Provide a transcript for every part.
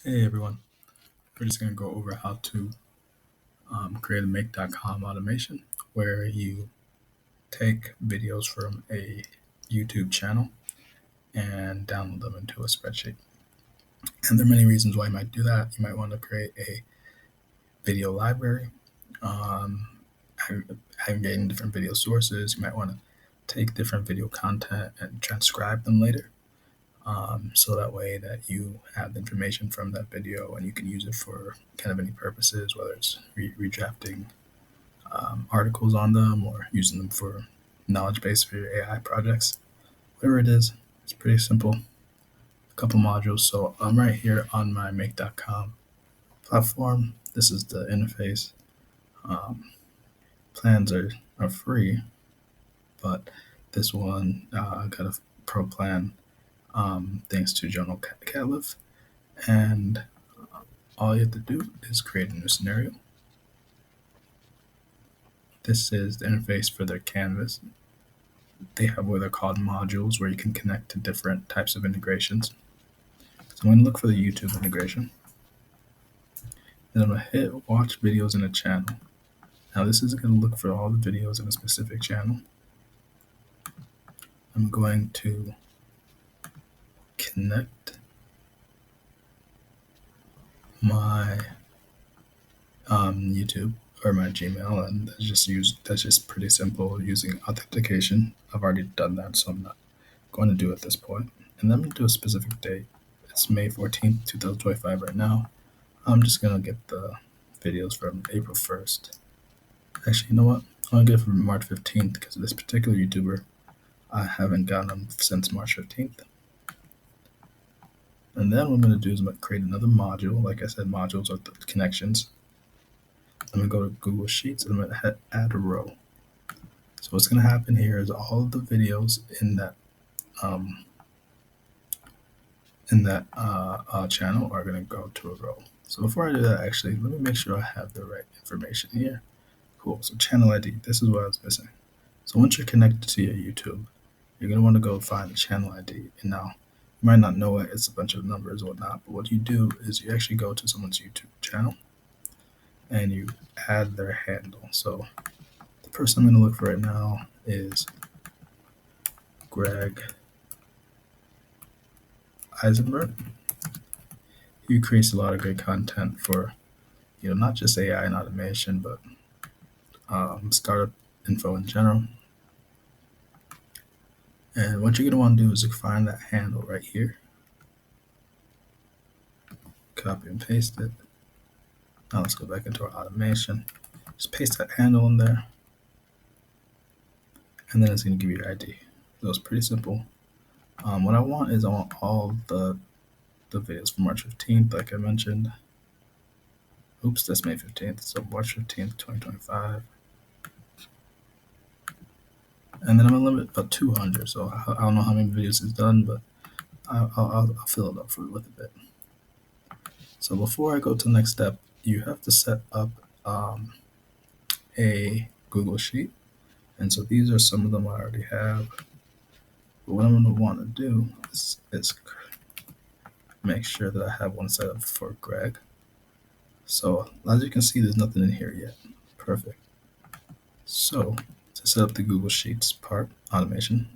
Hey everyone, we're just going to go over how to create a make.com automation where you take videos from a YouTube channel and download them into a spreadsheet. And there are many reasons why you might do that. You might want to create a video library, aggregating different video sources. You might want to take different video content and transcribe them later. So that way that you have the information from that video and you can use it for kind of any purposes, whether it's redrafting articles on them or using them for knowledge base for your AI projects. Whatever it is, it's pretty simple. A couple modules. So I'm right here on my make.com platform. This is the interface. Plans are free, but this one got a pro plan thanks to Journal Catlif. And all you have to do is create a new scenario. This is the interface for their canvas. They have what they're called modules where you can connect to different types of integrations. So I'm going to look for the YouTube integration. Then I'm going to hit watch videos in a channel. Now this is going to look for all the videos in a specific channel. I'm going to connect my YouTube or my Gmail, and that's just pretty simple using authentication. I've already done that, so I'm not going to do it at this point. And then I'm going to do a specific date. It's May 14th, 2025 right now. I'm just going to get the videos from April 1st. Actually, you know what? I'm going to get it from March 15th because this particular YouTuber, I haven't gotten them since March 15th. And then what I'm going to do is I'm going to create another module. Like I said, modules are the connections. I'm going to go to Google Sheets and I'm going to hit add a row. So what's going to happen here is all of the videos in that channel are going to go to a row. So before I do that, actually, let me make sure I have the right information here. Cool. So channel ID, this is what I was missing. So once you're connected to your YouTube, you're going to want to go find the channel ID. And now, you might not know it, it's a bunch of numbers or whatnot, but what you do is you actually go to someone's YouTube channel and you add their handle. So the person I'm going to look for right now is Greg Eisenberg. He creates a lot of great content for, not just AI and automation, but startup info in general. And what you're going to want to do is find that handle right here. Copy and paste it. Now let's go back into our automation. Just paste that handle in there. And then it's going to give you your ID. So it's pretty simple. What I want is I want all the videos from March 15th, like I mentioned. Oops, that's May 15th. So March 15th, 2025. And then I'm going to limit about 200. So I don't know how many videos it's done, but I'll fill it up with a bit. So before I go to the next step, you have to set up a Google Sheet. And so these are some of them I already have. But what I'm going to want to do is make sure that I have one set up for Greg. So as you can see, there's nothing in here yet. Perfect. So to set up the Google Sheets part automation,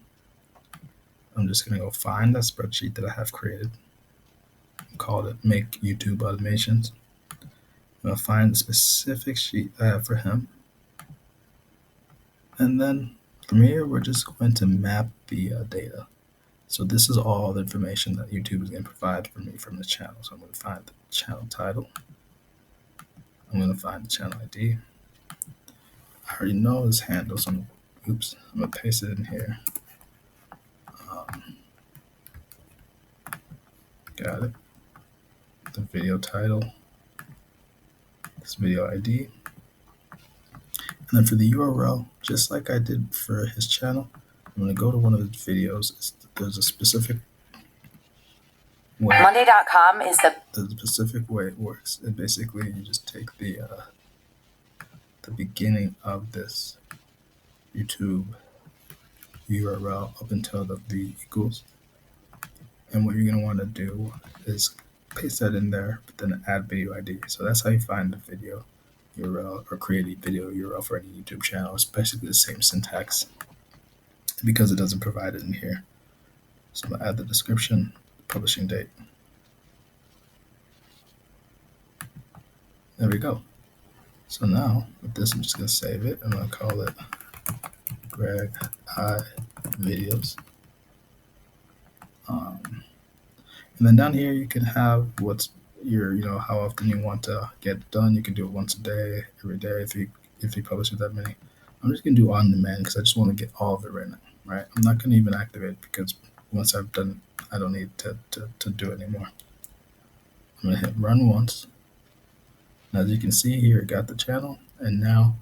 I'm just going to go find that spreadsheet that I have created. Called it Make YouTube Automations. I'm going to find the specific sheet I have for him. And then from here, we're just going to map the data. So this is all the information that YouTube is going to provide for me from the channel. So I'm going to find the channel title. I'm going to find the channel ID. I already know his handle, so I'm going to paste it in here. Got it. The video title, this video ID. And then for the URL, just like I did for his channel, I'm going to go to one of his videos. There's a specific way. Monday.com is the specific way it works. And basically, you just take the beginning of this YouTube URL up until the V equals. And what you're going to want to do is paste that in there, but then add video ID. So that's how you find the video URL or create a video URL for any YouTube channel. It's basically the same syntax because it doesn't provide it in here. So I'm gonna add the description, publishing date. There we go. So now with this, I'm just gonna save it. I'm gonna call it Greg I Videos. And then down here, you can have what's your, how often you want to get it done. You can do it once a day, every day, if you publish it that many. I'm just gonna do on demand because I just want to get all of it right now, right? I'm not gonna even activate because once I've done it, I don't need to do it anymore. I'm gonna hit run once. And as you can see here, it got the channel, and now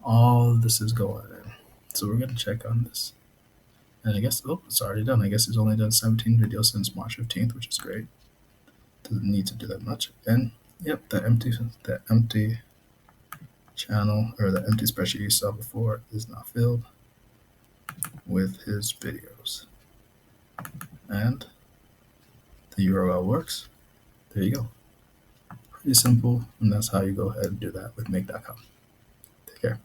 all of this is going in. So we're gonna check on this. And I guess, it's already done. I guess it's only done 17 videos since March 15th, which is great. Doesn't need to do that much. And yep, the empty channel or the empty spreadsheet you saw before is now filled with his videos. And the URL works. There you go. Pretty simple, and that's how you go ahead and do that with make.com. Take care.